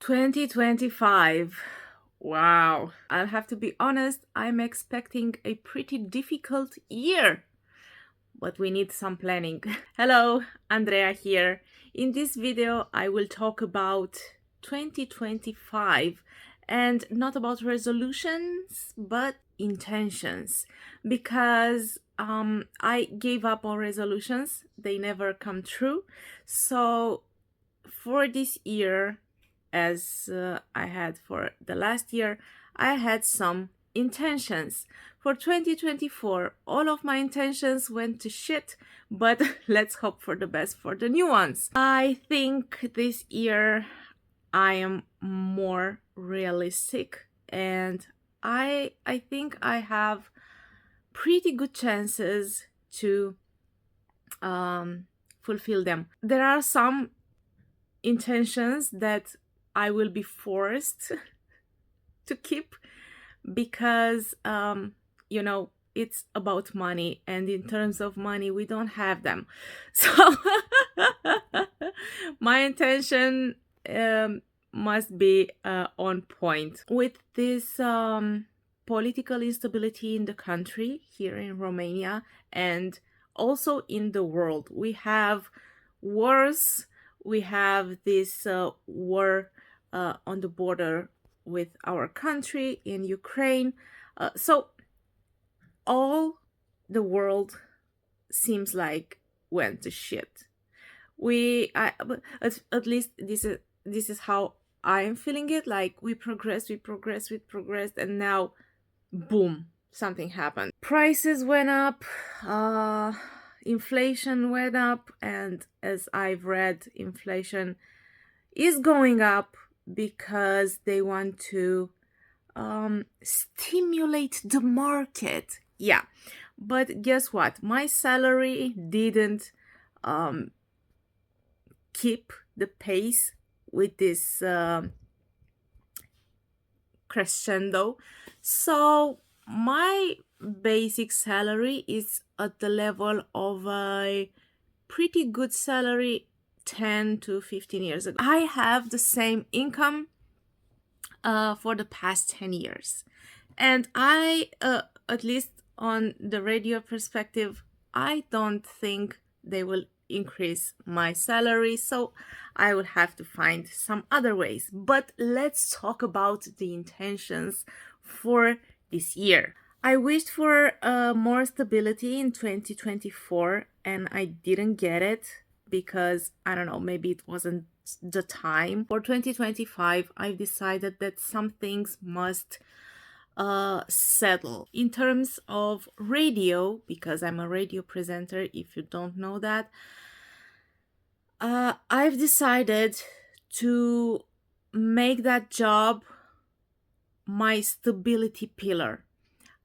2025. Wow. I'll have to be honest, I'm expecting a pretty difficult year, but we need some planning. Hello, Andrea here. In this video, I will talk about 2025 and not about resolutions, but intentions, because I gave up on resolutions. They never come true. So for this year, as I had for the last year, I had some intentions. For 2024, all of my intentions went to shit, but let's hope for the best for the new ones. I think this year I am more realistic, and I think I have pretty good chances to fulfill them. There are some intentions that I will be forced to keep because, it's about money, and in terms of money, we don't have them. So my intention must be on point. With this political instability in the country, here in Romania, and also in the world, we have wars. We have this war on the border with our country in Ukraine. So all the world seems like went to shit. But at least this is how I'm feeling it. Like we progressed, and now, boom, something happened. Prices went up. Inflation went up, and as I've read, inflation is going up because they want to stimulate the market. Yeah, but guess what? My salary didn't keep the pace with this crescendo. So my basic salary is at the level of a pretty good salary 10 to 15 years ago. I have the same income for the past 10 years. And I, at least on the radio perspective, I don't think they will increase my salary. So I will have to find some other ways. But let's talk about the intentions for this year. I wished for more stability in 2024, and I didn't get it because, I don't know, maybe it wasn't the time. For 2025, I've decided that some things must settle. In terms of radio, because I'm a radio presenter, if you don't know that, I've decided to make that job my stability pillar.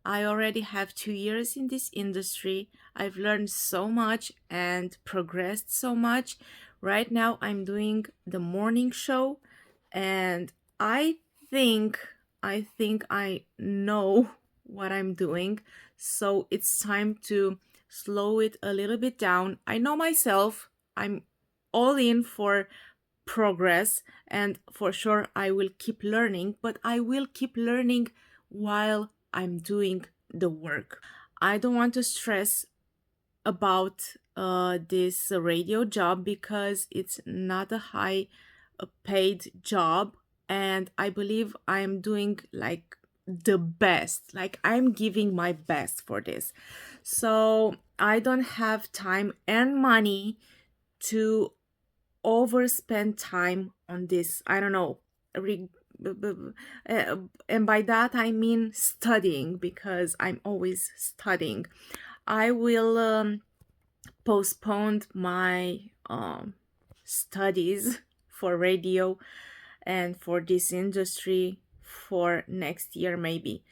I already have 2 years in this industry. I've learned so much and progressed so much. Right now, I'm doing the morning show, and I think I know what I'm doing. So it's time to slow it a little bit down. I know myself. I'm all in for progress, and for sure I will keep learning, but I will keep learning while I'm doing the work. I don't want to stress about this radio job because it's not a high paid job, and I believe I'm doing like the best. Like I'm giving my best for this. So I don't have time and money to overspend time on this. I don't know. And by that I mean studying, because I'm always studying. I will postpone my studies for radio and for this industry for next year maybe.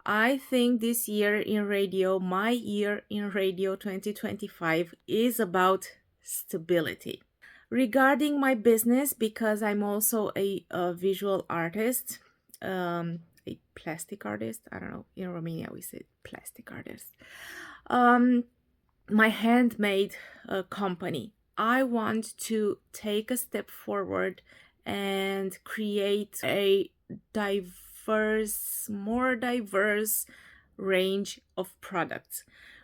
I think this year in radio, my year in radio 2025, is about stability. Regarding my business, because I'm also a visual artist, a plastic artist, I don't know, in Romania we say plastic artist, my handmade company, I want to take a step forward and create a more diverse range of products.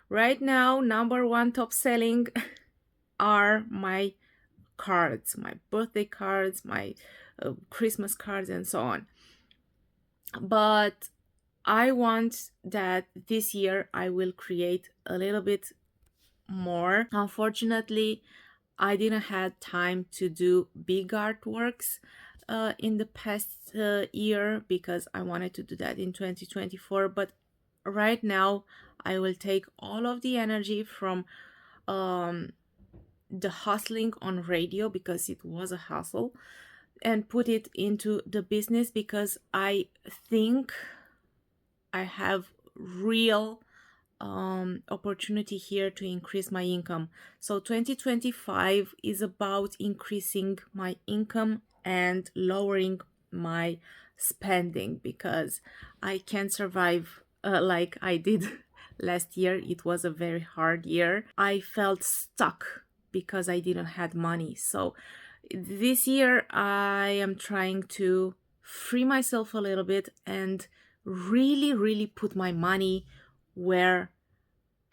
Right now, number one top selling are my cards, my birthday cards, my Christmas cards, and so on. But I want that this year I will create a little bit more. Unfortunately, I didn't have time to do big artworks in the past year because I wanted to do that in 2024. But right now, I will take all of the energy from the hustling on radio, because it was a hustle, and put it into the business, because I think I have real opportunity here to increase my income. So 2025 is about increasing my income and lowering my spending, because I can't survive like I did last year. It was a very hard year. I felt stuck because I didn't have money. So this year I am trying to free myself a little bit and really put my money where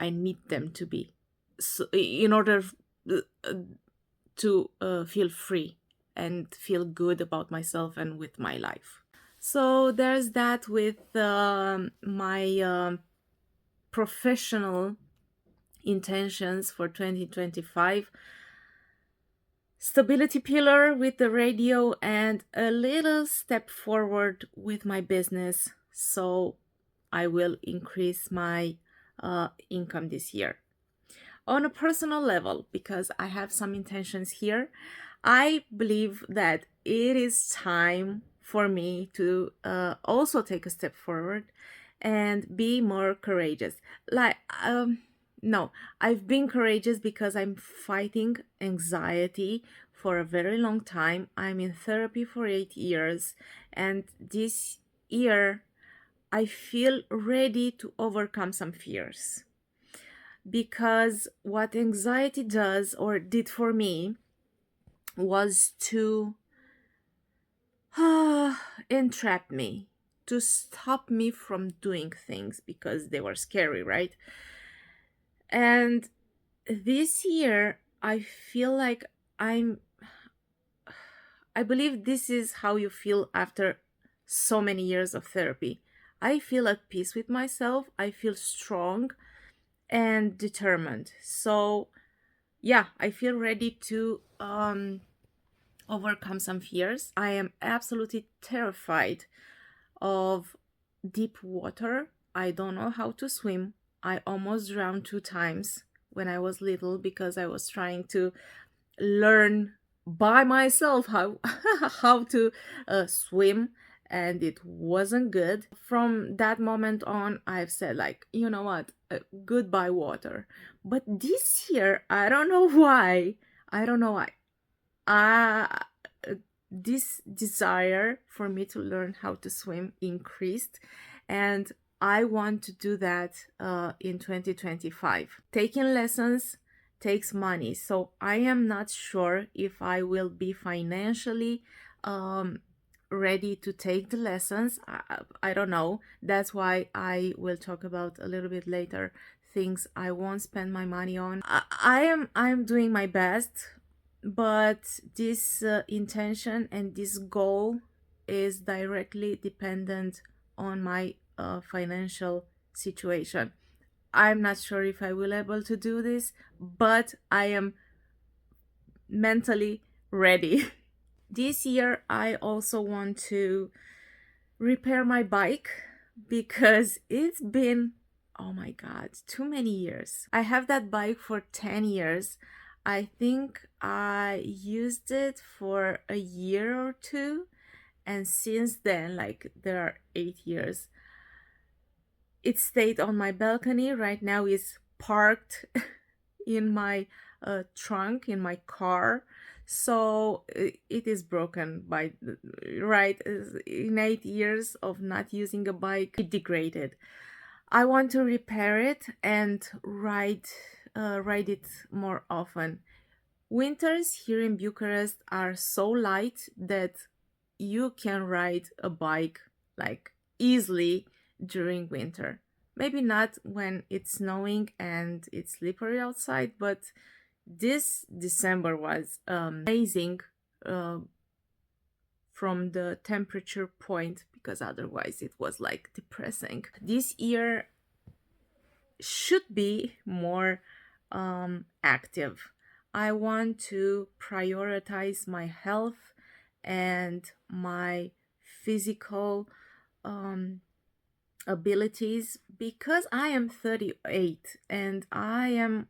I need them to be, so in order uh, to feel free and feel good about myself and with my life. So there's that with my professional intentions for 2025. Stability pillar with the radio, and a little step forward with my business. So I will increase my income this year. On a personal level, because I have some intentions here, I believe that it is time for me to also take a step forward and be more courageous. Like, no, I've been courageous because I'm fighting anxiety for a very long time. I'm in therapy for 8 years, and this year I feel ready to overcome some fears. Because what anxiety does, or did for me, was to entrap me, to stop me from doing things because they were scary, right? And this year, I feel like I believe this is how you feel after so many years of therapy. I feel at peace with myself, I feel strong and determined. So yeah, I feel ready to overcome some fears. I am absolutely terrified of deep water. I don't know how to swim. I almost drowned 2 times when I was little because I was trying to learn by myself how how to swim, and it wasn't good. From that moment on, I've said, like, you know what, goodbye water. But this year, I don't know why, uh, this desire for me to learn how to swim increased, and I want to do that in 2025. Taking lessons takes money, so I am not sure if I will be financially ready to take the lessons. I don't know. That's why I will talk about a little bit later things I won't spend my money on. I am doing my best, but this intention and this goal is directly dependent on my financial situation. I'm not sure if I will able to do this, but I am mentally ready. This year I also want to repair my bike, because it's been, oh my god, too many years. I have that bike for 10 years. I think I used it for a year or two, and since then, like, there are 8 years, it stayed on my balcony. Right now is parked in my trunk in my car. So it is broken by right in 8 years of not using a bike, it degraded. I want to repair it and ride it more often. Winters here in Bucharest are so light that you can ride a bike like easily during winter. Maybe not when it's snowing and it's slippery outside, but this December was amazing uh, from the temperature point, because otherwise it was like depressing. This year should be more active. I want to prioritize my health and my physical um, abilities, because I am 38 and I am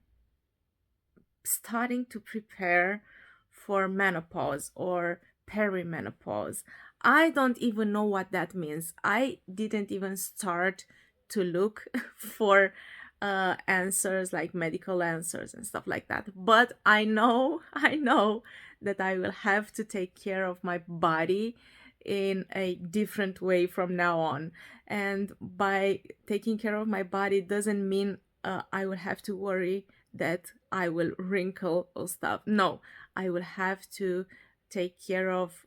starting to prepare for menopause or perimenopause. I don't even know what that means. I didn't even start to look for answers, like medical answers and stuff like that. But I know, I know that I will have to take care of my body in a different way from now on. And by taking care of my body doesn't mean I will have to worry that I will wrinkle or stuff. No, I will have to take care of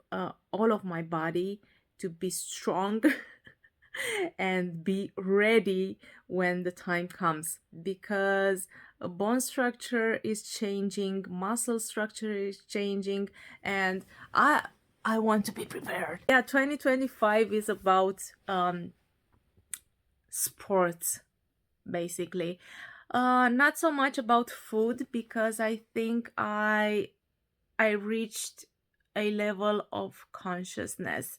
all of my body to be strong and be ready when the time comes, because bone structure is changing, muscle structure is changing, and I want to be prepared. Yeah, 2025 is about sports, basically. Not so much about food, because I think I reached a level of consciousness.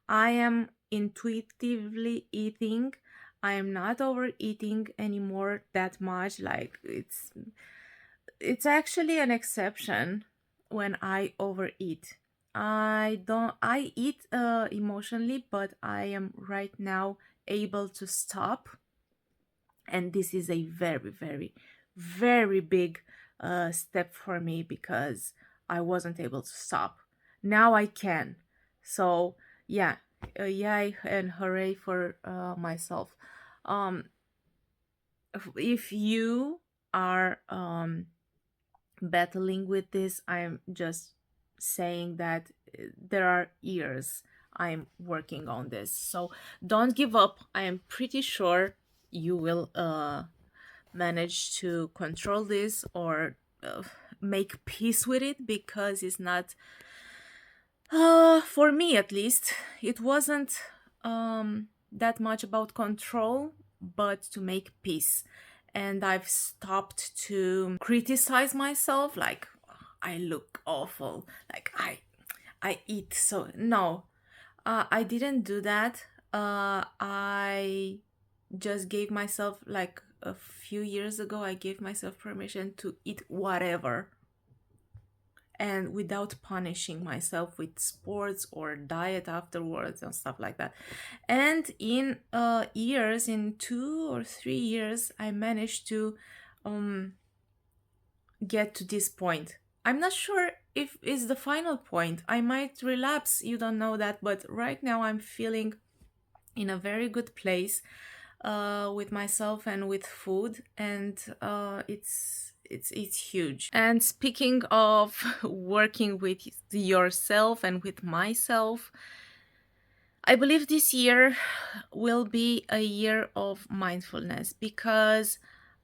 I am intuitively eating. I am not overeating anymore that much. Like it's actually an exception when I overeat. I eat emotionally, but I am right now able to stop, and this is a very, very, very big step for me, because I wasn't able to stop. Now I can. So yeah, yay and hooray for myself. um if you are battling with this, I'm just saying that there are years I'm working on this. So don't give up. I am pretty sure you will manage to control this, or make peace with it, because it's not, for me at least, it wasn't that much about control, but to make peace. And I've stopped to criticize myself, like I look awful, like I eat so. No, I didn't do that. I just gave myself, like a few years ago, I gave myself permission to eat whatever, and without punishing myself with sports or diet afterwards and stuff like that. And in years, in 2 or 3 years, I managed to um, get to this point. I'm not sure if it's the final point. I might relapse, you don't know that, but right now I'm feeling in a very good place with myself and with food, and it's huge. And speaking of working with yourself and with myself, I believe this year will be a year of mindfulness, because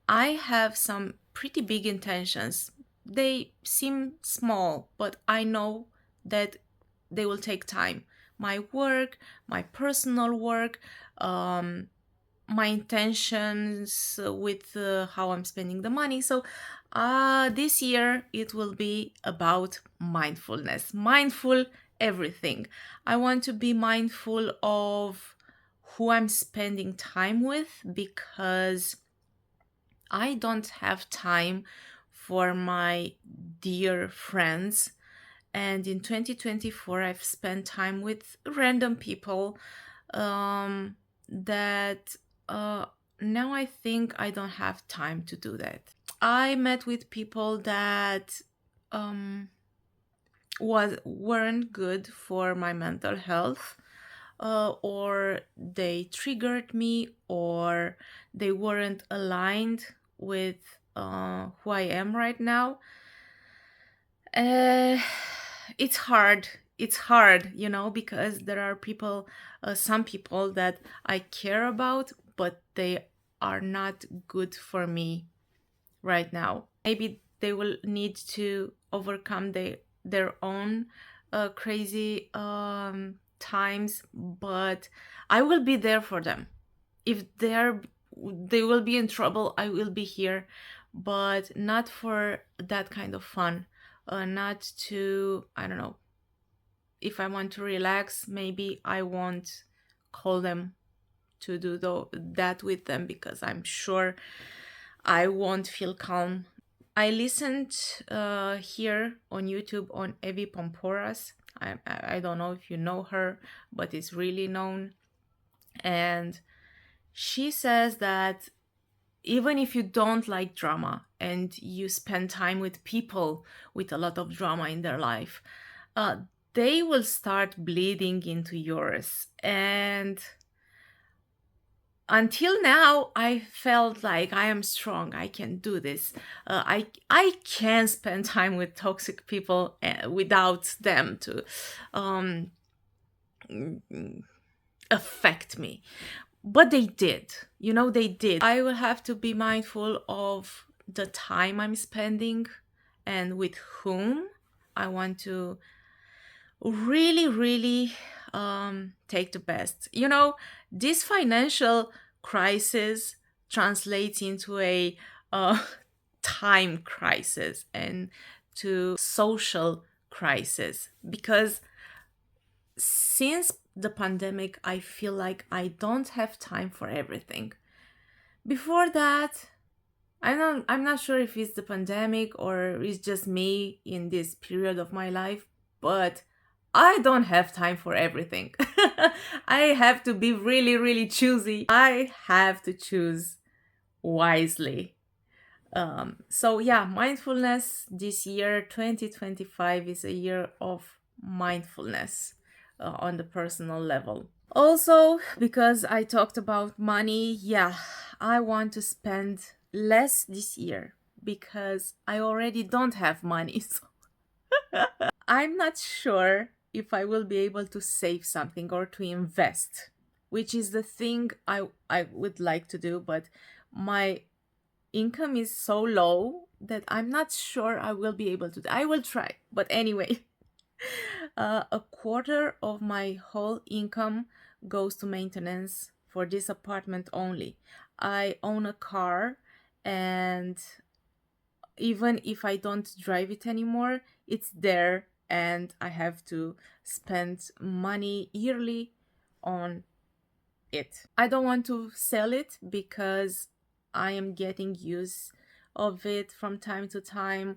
I have some pretty big intentions. They seem small, but I know that they will take time. My work, my personal work, my intentions with how I'm spending the money. So this year it will be about mindfulness, mindful everything. I want to be mindful of who I'm spending time with, because I don't have time for my dear friends. And in 2024, I've spent time with random people that now I think I don't have time to do that. I met with people that weren't good for my mental health, or they triggered me, or they weren't aligned with who I am right now. Uh, it's hard. it's hard, because there are people, some people that I care about, but they are not good for me right now. Maybe they will need to overcome their own crazy times, but I will be there for them. If they will be in trouble, I will be here, but not for that kind of fun. Not to, I don't know, if I want to relax, maybe I won't call them to do that with them, because I'm sure I won't feel calm. I listened here on YouTube on Evi Pomporas. I don't know if you know her, but it's really known. And she says that even if you don't like drama and you spend time with people with a lot of drama in their life, uh, they will start bleeding into yours. And until now, I felt like I am strong. I can do this. I can spend time with toxic people without them to um, affect me. But they did. They did. I will have to be mindful of the time I'm spending and with whom I want to really, really take the best. This financial crisis translates into a uh, time crisis and to social crisis, because since the pandemic, I feel like I don't have time for everything. Before that, I'm not sure if it's the pandemic or it's just me in this period of my life, but I don't have time for everything. I have to be really, really choosy. I have to choose wisely. So yeah, mindfulness this year, 2025, is a year of mindfulness on the personal level. Also, because I talked about money, yeah, I want to spend less this year because I already don't have money. So I'm not sure if I will be able to save something or to invest, which is the thing I would like to do, but my income is so low that I'm not sure I will be able to. I will try, but anyway, a quarter of my whole income goes to maintenance for this apartment only. I own a car, and even if I don't drive it anymore, it's there, and I have to spend money yearly on it. I don't want to sell it because I am getting use of it from time to time.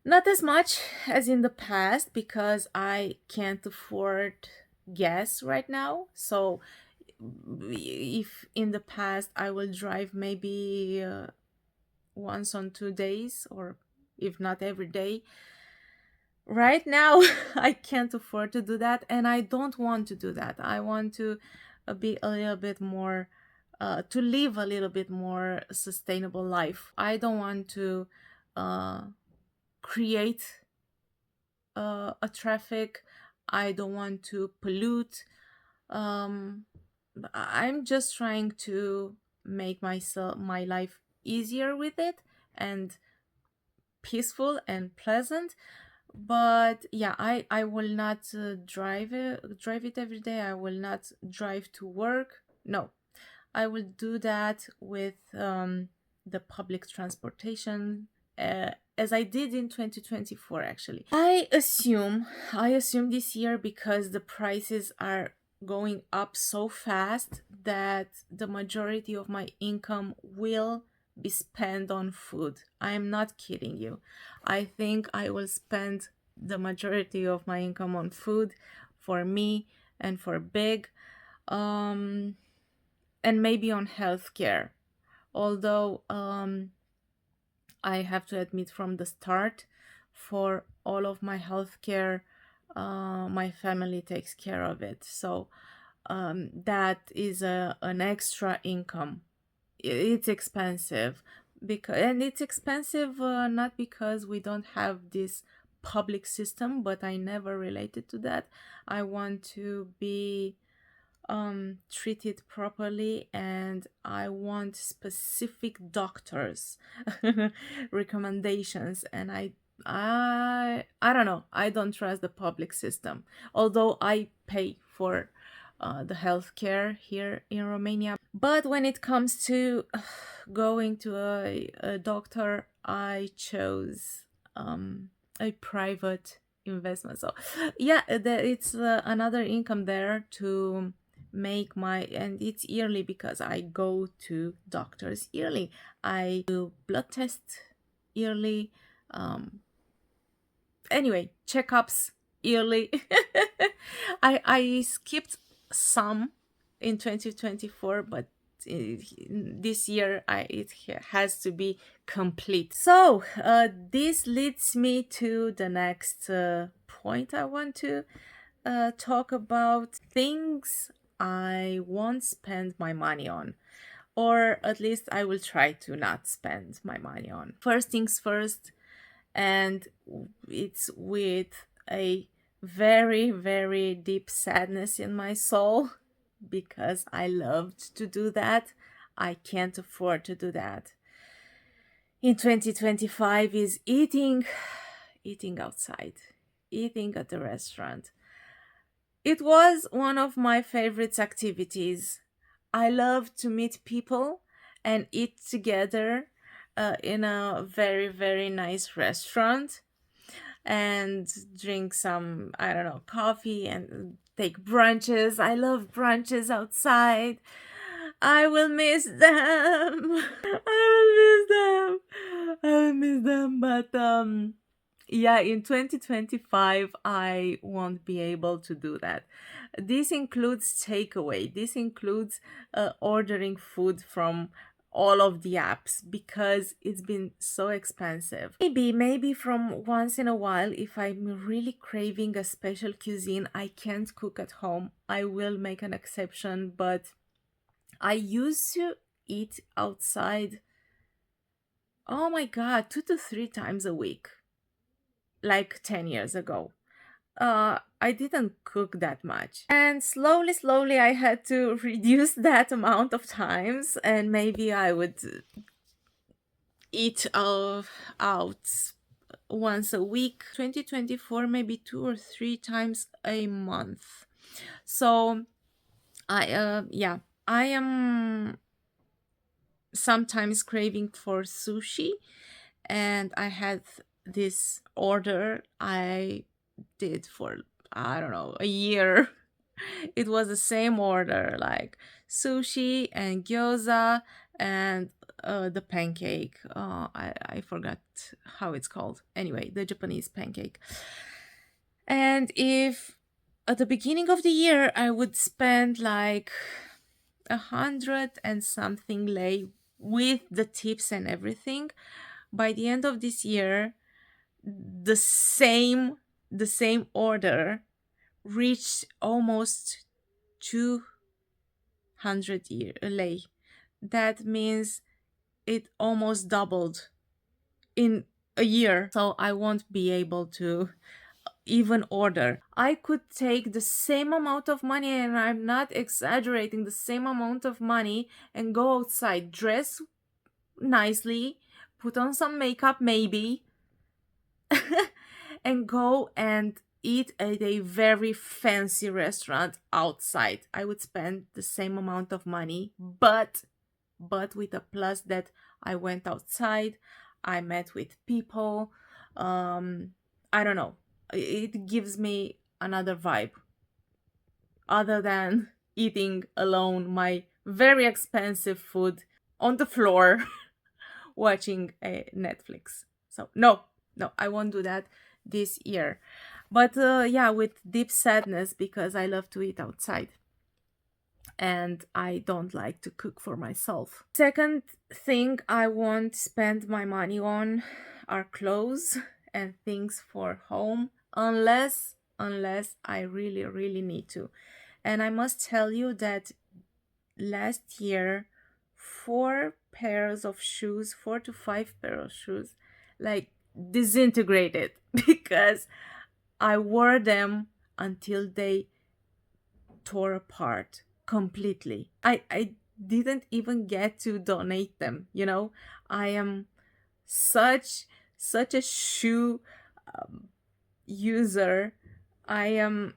Not as much as in the past because I can't afford gas right now. So if in the past I will drive maybe once on 2 days, or if not every day, right now I can't afford to do that, and I don't want to do that. I want to be a little bit more to live a little bit more sustainable life. I don't want to uh, create a traffic. I don't want to pollute. um, I'm just trying to make my life easier with it, and peaceful and pleasant. But yeah, I will not drive it every day. I will not drive to work. No, I will do that with the public transportation, as I did in 2024. Actually, I assume this year, because the prices are going up so fast, that the majority of my income will be spent on food. I'm not kidding you. I think I will spend the majority of my income on food for me and for big, um, and maybe on healthcare. Although I have to admit, from the start, for all of my healthcare, my family takes care of it. So that is an extra income. It's expensive, and it's expensive not because we don't have this public system, but I never related to that. I want to be treated properly, and I want specific doctors recommendations, and I don't know, I don't trust the public system, although I pay for the healthcare here in Romania. But when it comes to going to a doctor, I chose a private investment. So yeah, it's another income there to make my, and it's yearly because I go to doctors yearly. I do blood tests yearly. Anyway, checkups yearly. I skipped some in 2024, but this year it has to be complete. So this leads me to the next point I want to talk about: things I won't spend my money on, or at least I will try to not spend my money on. First things first, and it's with a very, very deep sadness in my soul, because I loved to do that. I can't afford to do that in 2025, is eating outside, eating at a restaurant. It was one of my favorite activities. I love to meet people and eat together in a very, very nice restaurant, and drink some, I don't know, coffee, and take brunches. I love brunches outside. I will miss them. I will miss them. But yeah, in 2025 I won't be able to do that. This includes takeaway. This includes ordering food from all of the apps, because it's been so expensive. Maybe from once in a while, if I'm really craving a special cuisine I can't cook at home, I will make an exception. But I used to eat outside, oh my god, 2 to 3 times a week, like 10 years ago. I didn't cook that much. And slowly, I had to reduce that amount of times, and maybe I would eat out once a week. 2024, maybe 2 or 3 times a month. So I am sometimes craving for sushi, and I had this order I did for, I don't know, a year. It was the same order, like sushi and gyoza and the pancake. I forgot how it's called. Anyway, the Japanese pancake. And if at the beginning of the year I would spend like 100 and something lei with the tips and everything, by the end of this year, the same order reached almost 200 lei. That means it almost doubled in a year. So I won't be able to even order. I could take the same amount of money, and I'm not exaggerating, the same amount of money, and go outside, dress nicely, put on some makeup maybe, and go and eat at a very fancy restaurant outside. I would spend the same amount of money, but with a plus that I went outside, I met with people. I don't know. It gives me another vibe other than eating alone my very expensive food on the floor watching Netflix. So no, I won't do that this year. But yeah, with deep sadness, because I love to eat outside and I don't like to cook for myself. Second thing I won't spend my money on are clothes and things for home, unless I really need to. And I must tell you that last year, 4 to 5 pairs of shoes, like disintegrated because I wore them until they tore apart completely. I didn't even get to donate them, you know? I am such such a shoe user. I am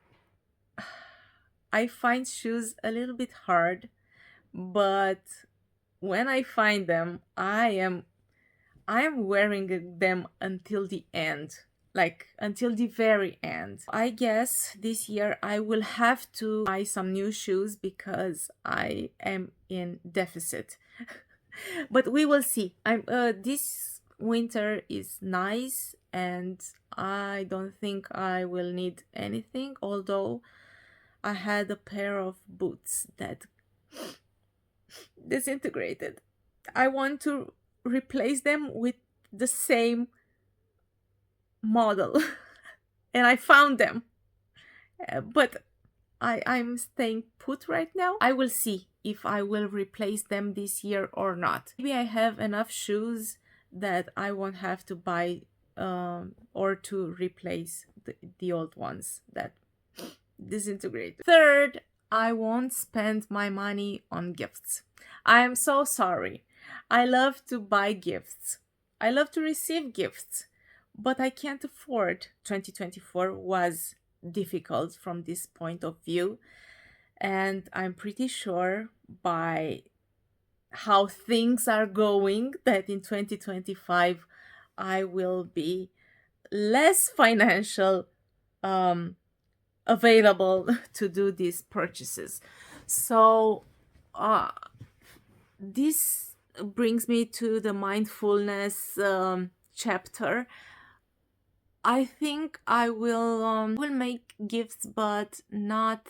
I find shoes a little bit hard, but when I find them, I am wearing them until the end, like until the very end. I guess this year I will have to buy some new shoes because I am in deficit. But we will see. I'm this winter is nice and I don't think I will need anything, although I had a pair of boots that disintegrated. I want to replace them with the same model and I found them. But I'm staying put right now. I will see if I will replace them this year or not. Maybe I have enough shoes that I won't have to buy or to replace the old ones that disintegrate. Third, I won't spend my money on gifts. I am so sorry. I love to buy gifts. I love to receive gifts, but I can't afford. 2024 was difficult from this point of view, and I'm pretty sure by how things are going that in 2025 I will be less financial um, available to do these purchases. So uh, this brings me to the mindfulness chapter. I think I will make gifts, but not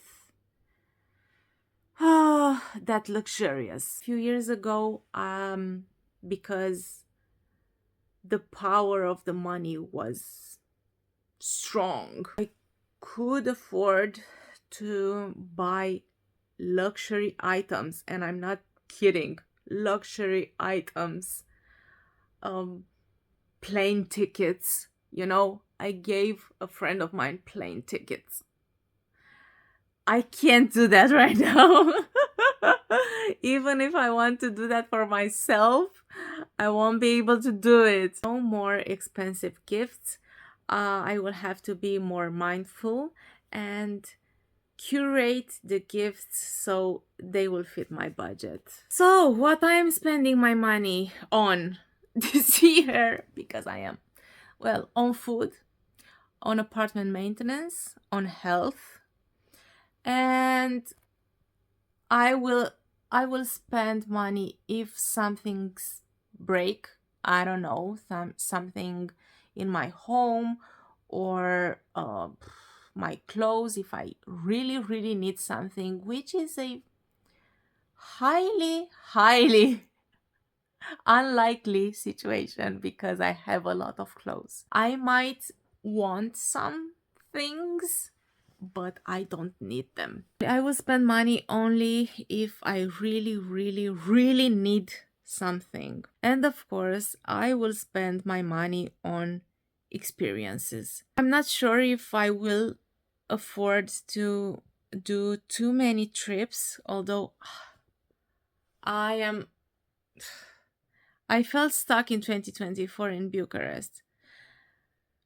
that luxurious. A few years ago, because the power of the money was strong, I could afford to buy luxury items, and I'm not kidding. Luxury items, plane tickets. You know, I gave a friend of mine plane tickets. I can't do that right now. Even if I want to do that for myself, I won't be able to do it. No more expensive gifts. I will have to be more mindful and curate the gifts so they will fit my budget. So, what I am spending my money on this year, because I am, well, on food, on apartment maintenance, on health, and I will spend money if something's break. I don't know, something in my home or my clothes if I really need something, which is a highly unlikely situation because I have a lot of clothes. I might want some things, but I don't need them. I will spend money only if I really need something. And of course, I will spend my money on experiences. I'm not sure if I will afford to do too many trips, although I felt stuck in 2024 in Bucharest.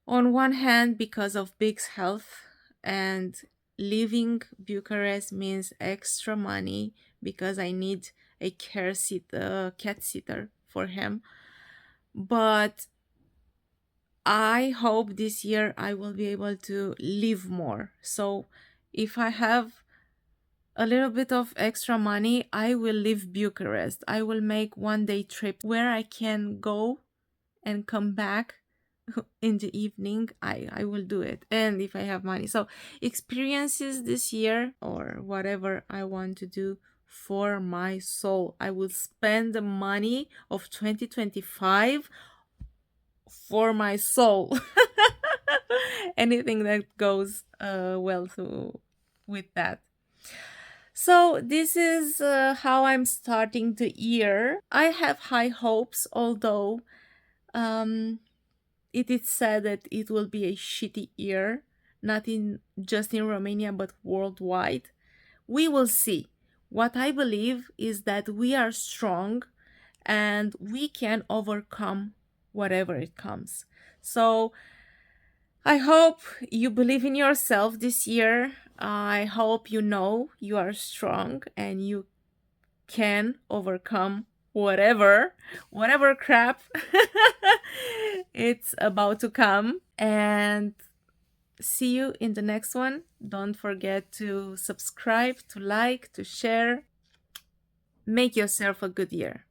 On one hand, because of Big's health, and leaving Bucharest means extra money because I need a cat sitter for him. But I hope this year I will be able to live more. So if I have a little bit of extra money, I will leave Bucharest. I will make one-day trip where I can go and come back in the evening. I will do it, and if I have money. So experiences this year, or whatever I want to do for my soul, I will spend the money of 2025 for my soul. Anything that goes well with that. So this is how I'm starting the year. I have high hopes, although it is said that it will be a shitty year, not in just in Romania but worldwide. We will see. What I believe is that we are strong and we can overcome whatever it comes. So I hope you believe in yourself this year. I hope you know you are strong and you can overcome whatever crap it's about to come. And see you in the next one. Don't forget to subscribe, to like, to share. Make yourself a good year.